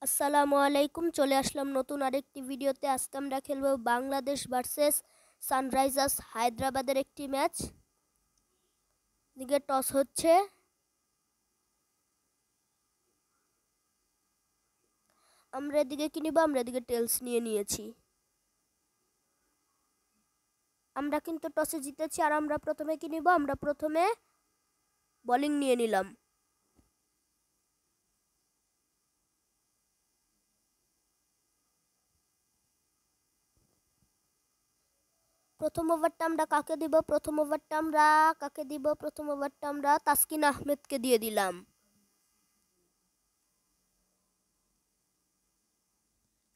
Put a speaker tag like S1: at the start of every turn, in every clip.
S1: আসসালামু আলাইকুম। চলে আসলাম নতুন আরেকটি ভিডিওতে। আজকে আমরা খেলবো বাংলাদেশ ভার্সেস সানরাইজার্স হায়দ্রাবাদের একটি ম্যাচ। দিকে টস হচ্ছে, আমরা এদিকে কি নিব? আমরা এদিকে টেলস নিয়ে নিয়েছি। আমরা কিন্তু টসে জিতেছি আর আমরা প্রথমে কি নিব? আমরা প্রথমে বোলিং নিয়ে নিলাম। প্রথম ওভারটা আমরা কাকে দিব? প্রথম ওভারটা আমরা কাকে দিব? প্রথম ওভারটা আমরা তাসকিন আহমেদকে দিয়ে দিলাম।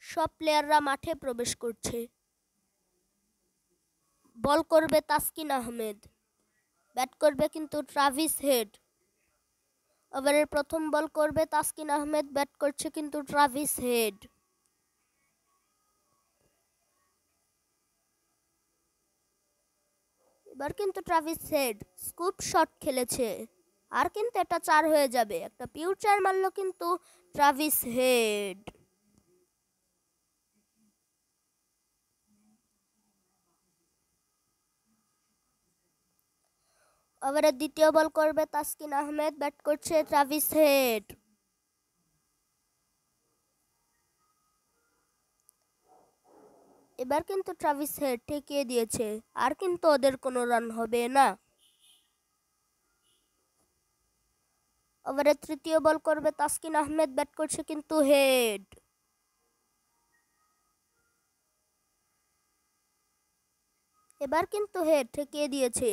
S1: সব প্লেয়াররা মাঠে প্রবেশ করছে। বল করবে তাসকিন আহমেদ, ব্যাট করবে কিন্তু ট্রাভিস হেড। ওভারের প্রথম বল করবে তাসকিন আহমেদ, ব্যাট করছে কিন্তু ট্রাভিস হেড। এবার কিন্তু ট্রাভিস হেড স্কুপ শট খেলেছে, আর কিন্তু এটা 4 হয়ে যাবে। একটা পিওর 4 মারলো কিন্তু ট্রাভিস হেড। ওভারের দ্বিতীয় বল করবে তাসকিন আহমেদ, ব্যাট করছে ট্রাভিস হেড। এবার কিন্তু ট্রাভিস হেড ঠেকিয়ে দিয়েছে, আর কিন্তু ওদের কোনো রান হবে না। ওভারের তৃতীয় বল করবে তাসকিন আহমেদ, ব্যাট করছে কিন্তু হেড। এবার কিন্তু হেড ঠেকিয়ে দিয়েছে,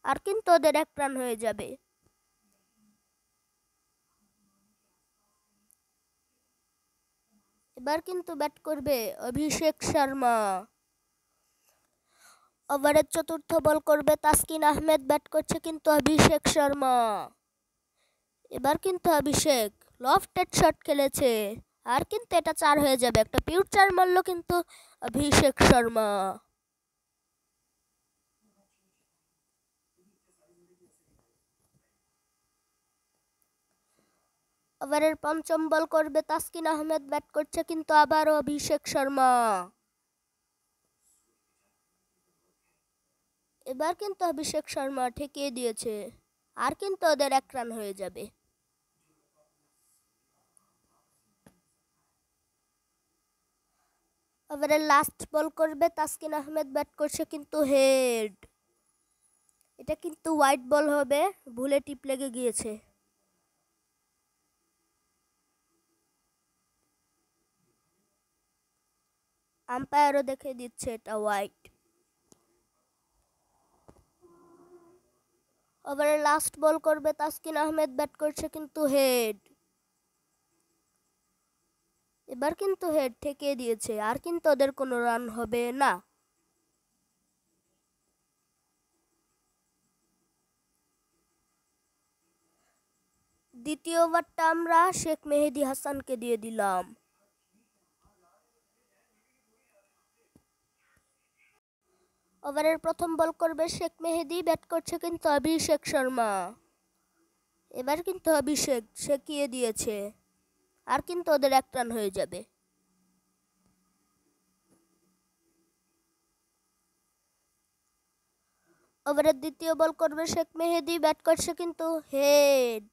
S1: আর কিন্তু ওদের 1 রান হয়ে যাবে। এবার কিন্তু ব্যাট করবে অভিষেক শর্মা। ওভারের চতুর্থ বল করবে তাসকিন আহমেদ, ব্যাট করছে কিন্তু অভিষেক শর্মা। এবার কিন্তু অভিষেক লফটেড শট খেলেছে, আর কিন্তু এটা 4 হয়ে যাবে। একটা পিওর 4 মারলো কিন্তু অভিষেক শর্মা। ওভারের পঞ্চম বল করবে তাসকিন আহমেদ, ব্যাট করছে কিন্তু আবারও অভিষেক শর্মা। এবার কিন্তু অভিষেক শর্মা ঠেকিয়ে দিয়েছে, আর কিন্তু ওদের 1 রান হয়ে যাবে। ওভারের লাস্ট বল করবে তাসকিন আহমেদ, ব্যাট করছে কিন্তু হেড। এটা কিন্তু হোয়াইট বল হবে, ভুলে টিপ লেগে গিয়েছে। আম্পায়ারও দেখে দিচ্ছে এটা হোয়াইট। ওভারের লাস্ট বল করবে তাসকিন আহমেদ, ব্যাট করছে কিন্তু হেড। এবার কিন্তু হেড ঠেকিয়ে দিয়েছে, আর কিন্তু ওদের কোনো রান হবে না। দ্বিতীয় ওভারটা আমরা শেখ মেহেদী হাসানকে দিয়ে দিলাম। ওভারের প্রথম বল করবে শেখ মেহেদী, ব্যাট করছে কিন্তু অভিষেক শর্মা। এবার কিন্তু অভিষেক ঠেকিয়ে দিয়েছে, আর কিন্তু ওদের 1 রান হয়ে যাবে। ওভারের দ্বিতীয় বল করবে শেখ মেহেদী, ব্যাট করছে কিন্তু হেড।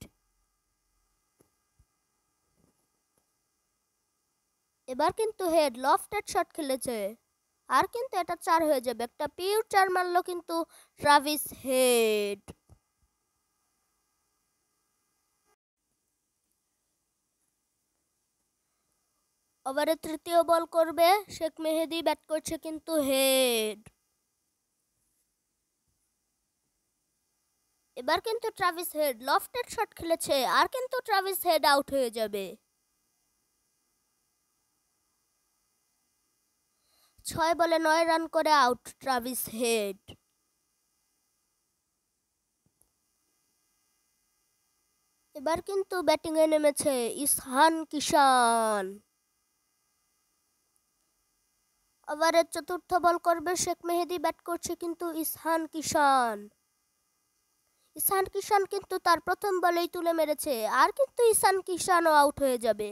S1: এবার কিন্তু হেড লফটেড শট খেলেছে, আর কিন্তু এটা 4 হয়ে যাবে। একটা পিওর 4 মারলো কিন্তু ট্রাভিস হেড। ওভারে তৃতীয় বল করবে শেখ মেহেদী, ব্যাট করছে কিন্তু হেড। এবার কিন্তু ট্রাভিস হেড লফটেড শট খেলেছে, আর কিন্তু ট্রাভিস হেড আউট হয়ে যাবে। 6 বলে 9 রান করে আউট ট্রাভিস হেড। এবার কিন্তু ব্যাটিংয়ে নেমেছে ইসহান কিষান। ওভারের চতুর্থ বল করবে শেখ মেহেদী, ব্যাট করছে কিন্তু ইসহান কিষান। ঈশান কিষান কিন্তু তার প্রথম বলেই তুলে মেরেছে, আর কিন্তু ঈশান কিষানও আউট হয়ে যাবে।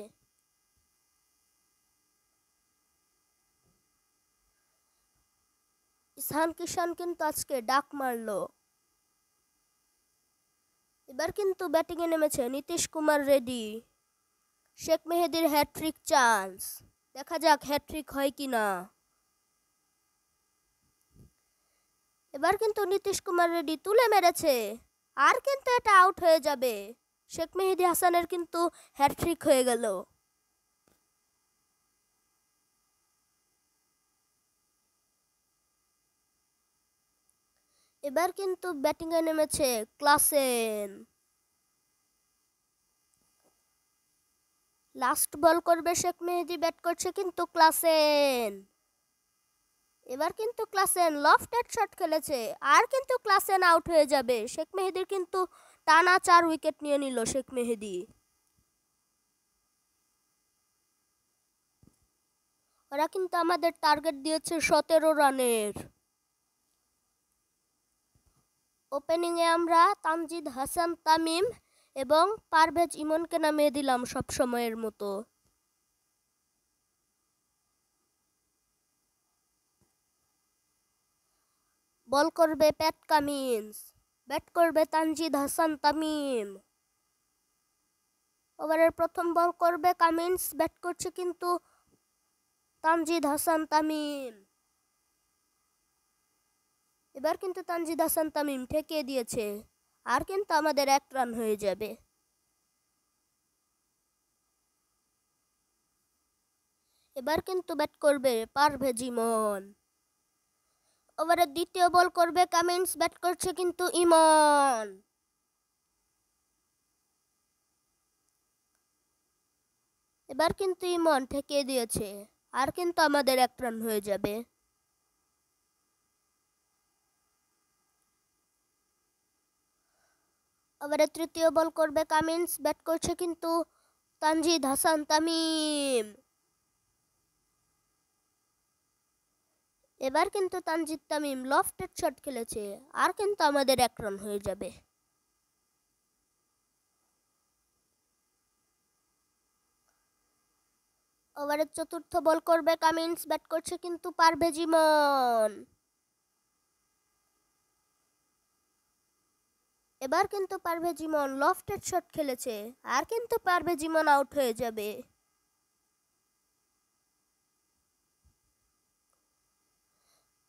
S1: ঈশান কিষান কিন্তু আজকে ডাক মারলো। এবার কিন্তু ব্যাটিংয়ে নেমেছে নীতিশ কুমার রেড্ডি। শেখ মেহেদীর হ্যাট্রিক চান্স, দেখা যাক হ্যাট্রিক হয় কিনা। এবার কিন্তু নীতিশ কুমার রেড্ডি তুলে মেরেছে, আর কিন্তু এটা আউট হয়ে যাবে। শেখ মেহেদী হাসানের কিন্তু হ্যাট্রিক হয়ে গেল। এবার কিন্তু ব্যাটিংয়ে নেমেছে ক্লাসেন। লাস্ট বল করবে শেখ মেহেদী, ব্যাট করছে কিন্তু ক্লাসেন। এবার কিন্তু ক্লাসেন লফটেড শট খেলেছে, আর কিন্তু ক্লাসেন আউট হয়ে যাবে। শেখ মেহেদীর কিন্তু টানা 4 উইকেট নিয়ে নিল শেখ মেহেদী। ওরা কিন্তু আমাদের টার্গেট দিয়েছে 17 রানের। ওপেনিংয়ে আমরা তানজিদ হাসান তামিম এবং পারভেজ ইমনকে নামিয়ে দিলাম সব সময়ের মতো। বল করবে প্যাট কামিন্স, ব্যাট করবে তানজিদ হাসান তামিম। ওভারের প্রথম বল করবে কামিন্স, ব্যাট করছে কিন্তু তানজিদ হাসান তামিম। এবার কিন্তু তানজিদ হাসান তামিম ঠেকিয়ে দিয়েছে, আর কিন্তু আমাদের 1 রান হয়ে যাবে। এবার কিন্তু ব্যাট করবে পারভেজ ইমন। ওভারের দ্বিতীয় বল করবে কামিন্স, ব্যাট করছে কিন্তু ইমন। এবার কিন্তু ইমন ঠেকিয়ে দিয়েছে, আর কিন্তু আমাদের 1 রান হয়ে যাবে। ওভারের তৃতীয় বল করবে কামিন্স, ব্যাট করছে কিন্তু তানজিদ হাসান তামিম। এবার কিন্তু তানজিদ তামিম লফটেড শট খেলেছে, আর কিন্তু আমাদের 1 রান হয়ে যাবে। ওভারের চতুর্থ বল করবে কামিন্স, ব্যাট করছে কিন্তু পারভেজ ইমন। এবার কিন্তু পারভেজ ইমন লফটেড শট খেলেছে, আর কিন্তু পারভেজ ইমন আউট হয়ে যাবে।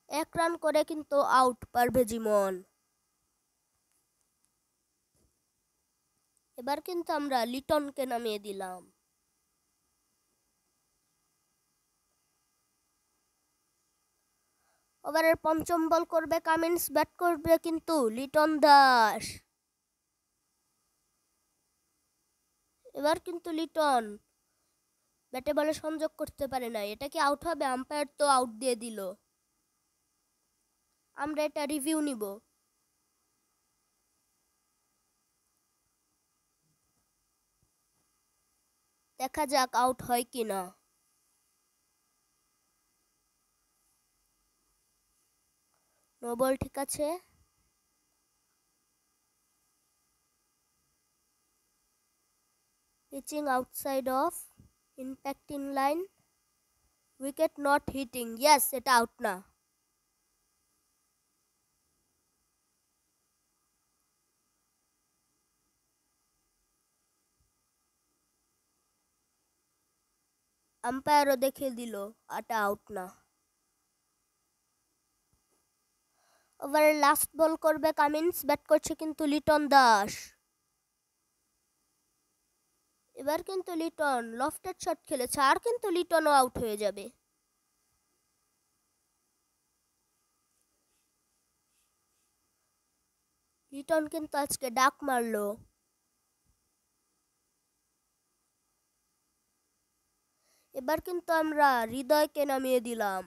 S1: এক রান করে কিন্তু আউট পারভেজ ইমন। এবার কিন্তু আমরা লিটনকে নামিয়ে দিলাম। ওভারের পঞ্চম বল করবে কামিন্স, ব্যাট করবে কিন্তু লিটন দাস। এবার কিন্তু লিটন ব্যাটে বলে সংযোগ করতে পারে না, এটা কি আউট হবে? আম্পায়ার তো আউট দিয়ে দিল। আমরা এটা রিভিউ নিব। দেখা যাক আউট হয় কিনা। নো বল, ঠিক আছে। Pitching outside off, impact in line, wicket not hitting. Yes, এটা আউট না। আম্পায়ারও দেখে দিল এটা আউট না। ওভারের লাস্ট বল করবে কামিন্স, ব্যাট করছে কিন্তু লিটন দাস। এবার কিন্তু লিটন লফটেড শট খেলেছে, আর কিন্তু লিটনও আউট হয়ে যাবে। লিটন কিন্তু আজকে ডাক মারলো। এবার কিন্তু আমরা হৃদয়কে নামিয়ে দিলাম,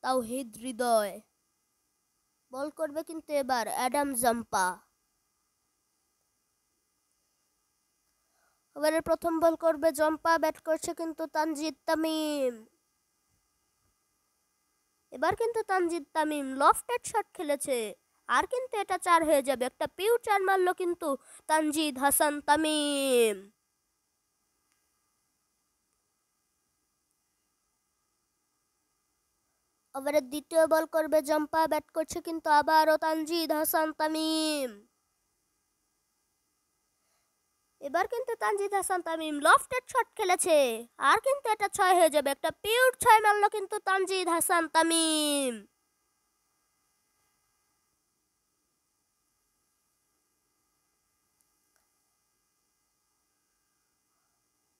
S1: তাওহিদ হৃদয়। বল করবে কিন্তু এবার অ্যাডাম জাম্পা। ওভারের প্রথম বল করবে জম্পা, ব্যাট করছে কিন্তু তানজিদ তামিম। এবার কিন্তু তানজিদ তামিম লফটেড শট খেলেছে, আর কিন্তু এটা 4 হয়ে যাবে। একটা পিউ 4 মারলো কিন্তু তানজিদ হাসান তামিম। ওভারের দ্বিতীয় বল করবে জম্পা, ব্যাট করছে কিন্তু আবারও তানজিদ হাসান তামিম। এবার কিন্তু তানজিদ হাসান তামিম লফটেড শট খেলেছে, আর কিন্তু এটা 6 হয়ে যাবে। একটা পিওর 6 মারলো কিন্তু তানজিদ হাসান তামিম।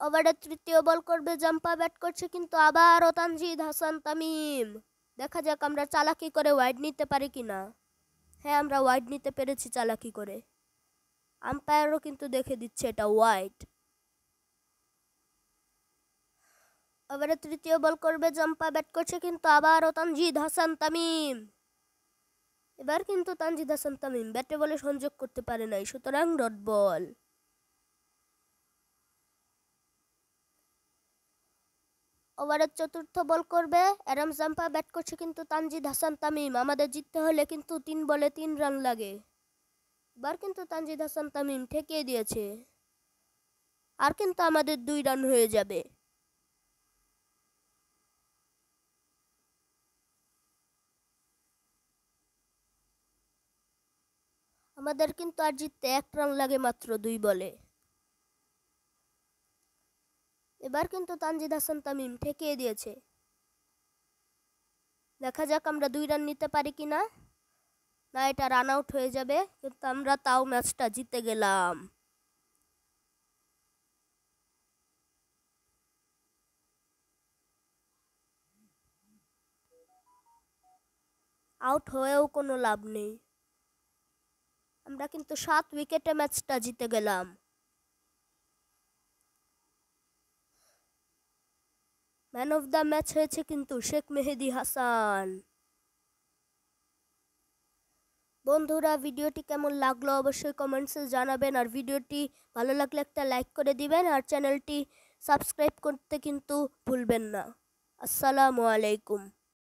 S1: ওভারের তৃতীয় বল করবে জম্পা, ব্যাট করছে কিন্তু আবারও তানজিদ হাসান তামিম। দেখা যাক আমরা চালাকি করে ওয়াইড নিতে পারি কিনা। হ্যাঁ, আমরা ওয়াইড নিতে পেরেছি চালাকি করে। আম্পায়ারও কিন্তু দেখে দিচ্ছে এটা ওয়াইড। ওভারে তৃতীয় বল করবে জম্পা, ব্যাট করছে কিন্তু আবারও তানজিদ হাসান তামিম। এবার কিন্তু তানজিদ হাসান তামিম ব্যাটে বলে সংযোগ করতে পারে নাই, সুতরাং ডট বল। ওভারের চতুর্থ বল করবে অ্যাডাম জাম্পা, ব্যাট করছে কিন্তু তানজিদ হাসান তামিম। আমাদের জিততে হলে কিন্তু 3 বলে 3 রান লাগে। এবার কিন্তু তানজিদ হাসান তামিম ঠেকিয়ে দিয়েছে, আর কিন্তু আমাদের 2 রান হয়ে যাবে। আমাদের কিন্তু আর জিততে 1 রান লাগে মাত্র 2 বলে। এবার কিন্তু তানজিদ হাসান তামিম ঠেকিয়ে দিয়েছে। দেখা যাক আমরা 2 রান নিতে পারি কিনা। না, এটা রান আউট হয়ে যাবে, কিন্তু আমরা তাও ম্যাচটা জিতে গেলাম। আউট হয়েও কোনো লাভ নেই, আমরা কিন্তু 7 উইকেটে ম্যাচটা জিতে গেলাম। ম্যান অফ দ্য ম্যাচ হয়েছে কিন্তু শেখ মেহেদী হাসান। বন্ধুরা, ভিডিওটি কেমন লাগলো অবশ্যই কমেন্টসে জানাবেন, আর ভিডিওটি ভালো লাগলে একটা লাইক করে দিবেন, আর চ্যানেলটি সাবস্ক্রাইব করতে কিন্তু ভুলবেন না। আসসালামু আলাইকুম।